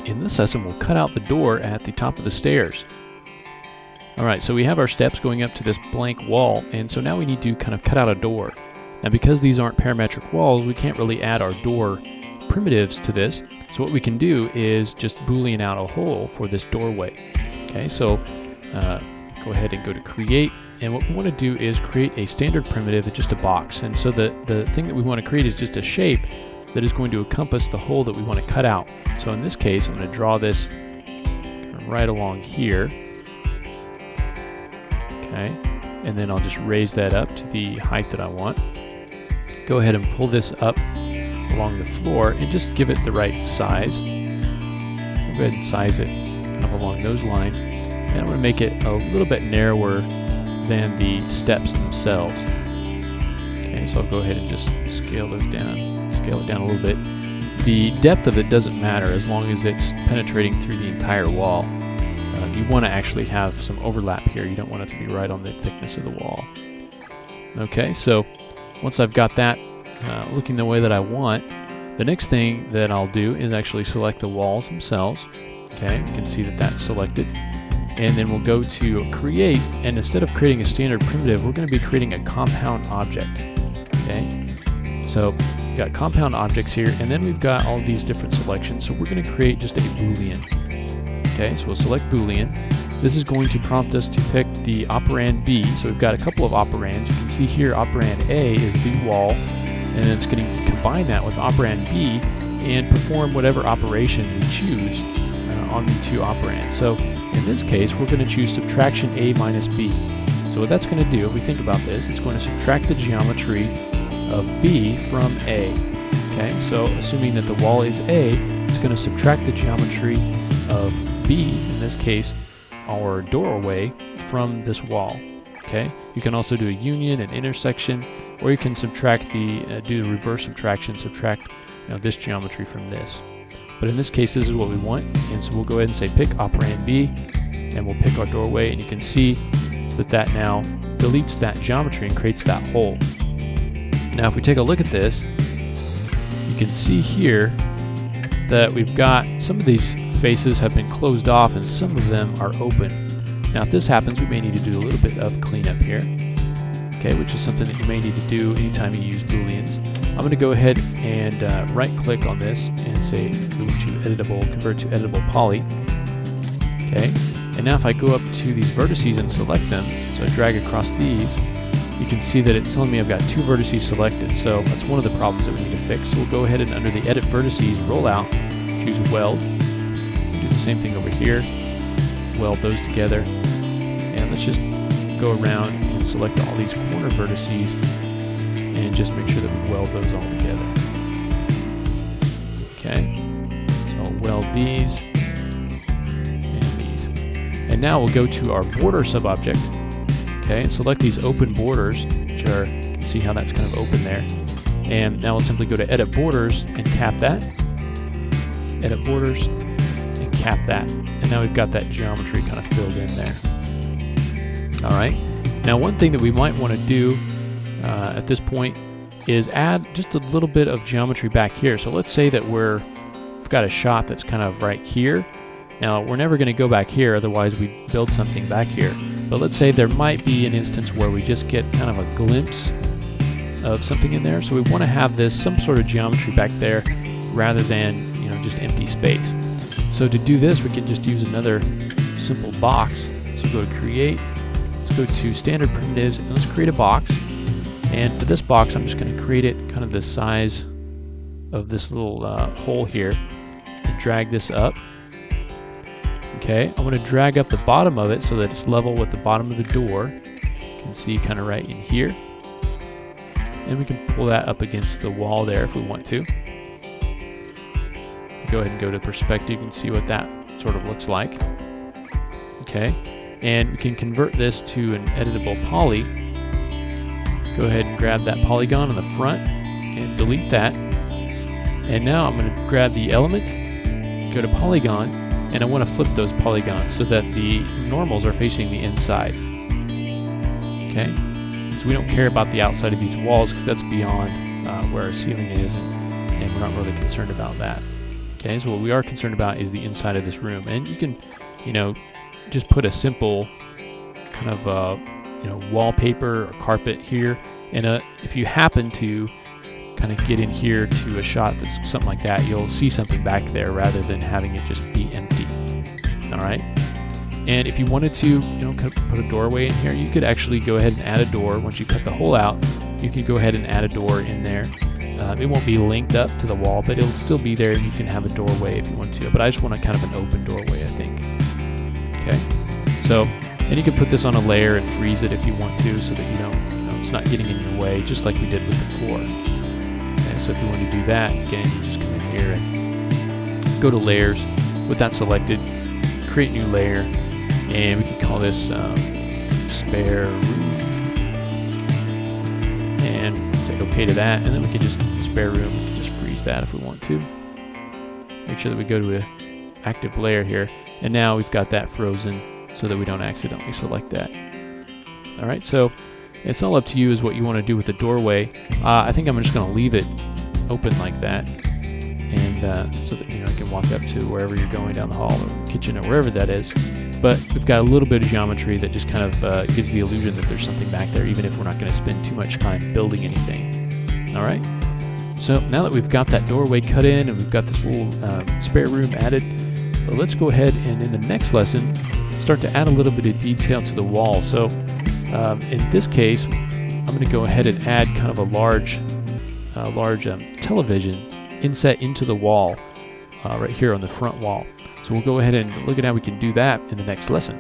In this lesson, we'll cut out the door at the top of the stairs. Alright, so we have our steps going up to this blank wall, and so now we need to kind of cut out a door. Now because these aren't parametric walls, we can't really add our door primitives to this. So what we can do is just Boolean out a hole for this doorway. Okay, so go ahead and go to create, and what we want to do is create a standard primitive, just a box. And so the thing that we want to create is just a shape that is going to encompass the hole that we want to cut out. So in this case, I'm going to draw this right along here. Okay, and then I'll just raise that up to the height that I want. Go ahead and pull this up along the floor and just give it the right size. So go ahead and size it kind of along those lines. And I'm going to make it a little bit narrower than the steps themselves. Okay, so I'll go ahead and just scale those down. Scale it down a little bit. The depth of it doesn't matter as long as it's penetrating through the entire wall. You want to actually have some overlap here. You don't want it to be right on the thickness of the wall. Okay, so once I've got that looking the way that I want, the next thing that I'll do is actually select the walls themselves. Okay, you can see that that's selected. And then we'll go to create, and instead of creating a standard primitive, we're going to be creating a compound object. Okay, so we've got compound objects here, and then we've got all these different selections. So we're going to create just a Boolean. Okay, so we'll select Boolean. This is going to prompt us to pick the operand B. So we've got a couple of operands. You can see here operand A is the wall, and then it's going to combine that with operand B and perform whatever operation we choose on the two operands. So in this case, we're going to choose subtraction A minus B. So what that's going to do, if we think about this, it's going to subtract the geometry of B from A. Okay, so assuming that the wall is A, it's going to subtract the geometry of B, in this case, our doorway, from this wall. Okay, you can also do a union, an intersection, or you can subtract do the reverse subtraction, subtract this geometry from this. But in this case, this is what we want, and so we'll go ahead and say pick operand B, and we'll pick our doorway, and you can see that that now deletes that geometry and creates that hole. Now if we take a look at this, you can see here that we've got some of these faces have been closed off and some of them are open. Now if this happens, we may need to do a little bit of cleanup here, okay, which is something that you may need to do anytime you use Booleans. I'm going to go ahead and right click on this and say go to editable, convert to editable poly. Okay, and now if I go up to these vertices and select them, so I drag across these, you can see that it's telling me I've got two vertices selected. So that's one of the problems that we need to fix. So we'll go ahead and under the edit vertices, roll out, choose weld. Do the same thing over here, weld those together, and let's just go around and select all these corner vertices and just make sure that we weld those all together. Okay, so I'll weld these and these. And now we'll go to our border subobject, okay, and select these open borders, which are, you can see how that's kind of open there. And now we'll simply go to edit borders and cap that, edit borders, and cap that. And now we've got that geometry kind of filled in there. Alright, now one thing that we might want to do at this point is add just a little bit of geometry back here. So let's say that we've got a shot that's kind of right here. Now we're never going to go back here, otherwise we build something back here. But let's say there might be an instance where we just get kind of a glimpse of something in there. So we want to have this some sort of geometry back there rather than just empty space. So to do this, we can just use another simple box. So go to create, let's go to standard primitives, and let's create a box. And for this box, I'm just going to create it kind of the size of this little hole here and drag this up. Okay, I'm going to drag up the bottom of it so that it's level with the bottom of the door. You can see kind of right in here. And we can pull that up against the wall there if we want to. Go ahead and go to perspective and see what that sort of looks like. Okay, and we can convert this to an editable poly. Go ahead and grab that polygon on the front and delete that. And now I'm going to grab the element, go to polygon, and I want to flip those polygons so that the normals are facing the inside. Okay, so we don't care about the outside of these walls because that's beyond where our ceiling is, and we're not really concerned about that. Okay, so what we are concerned about is the inside of this room, and you can, just put a simple kind of wallpaper or carpet here, and if you happen to kind of get in here to a shot that's something like that, you'll see something back there rather than having it just be empty. All right, and if you wanted to, put a doorway in here, you could actually go ahead and add a door. Once you cut the hole out, you can go ahead and add a door in there. It won't be linked up to the wall, but it'll still be there. You can have a doorway if you want to, but I just want a kind of an open doorway, I think. Okay, so, and you can put this on a layer and freeze it if you want to, so that you don't, it's not getting in your way, just like we did with the floor. Okay, so if you want to do that, again, you just come in here and go to layers. With that selected, create new layer, and we can call this spare room, and say OK to that, and then we can just spare room. We can just freeze that if we want to. Make sure that we go to an active layer here, and now we've got that frozen so that we don't accidentally select that. All right, so it's all up to you as what you want to do with the doorway. I think I'm just going to leave it open like that, and so that I can walk up to wherever you're going down the hall or kitchen or wherever that is. But we've got a little bit of geometry that just kind of gives the illusion that there's something back there, even if we're not going to spend too much time building anything. All right. So now that we've got that doorway cut in and we've got this little spare room added, let's go ahead and in the next lesson start to add a little bit of detail to the wall. So in this case, I'm going to go ahead and add kind of a large television inset into the wall right here on the front wall. So we'll go ahead and look at how we can do that in the next lesson.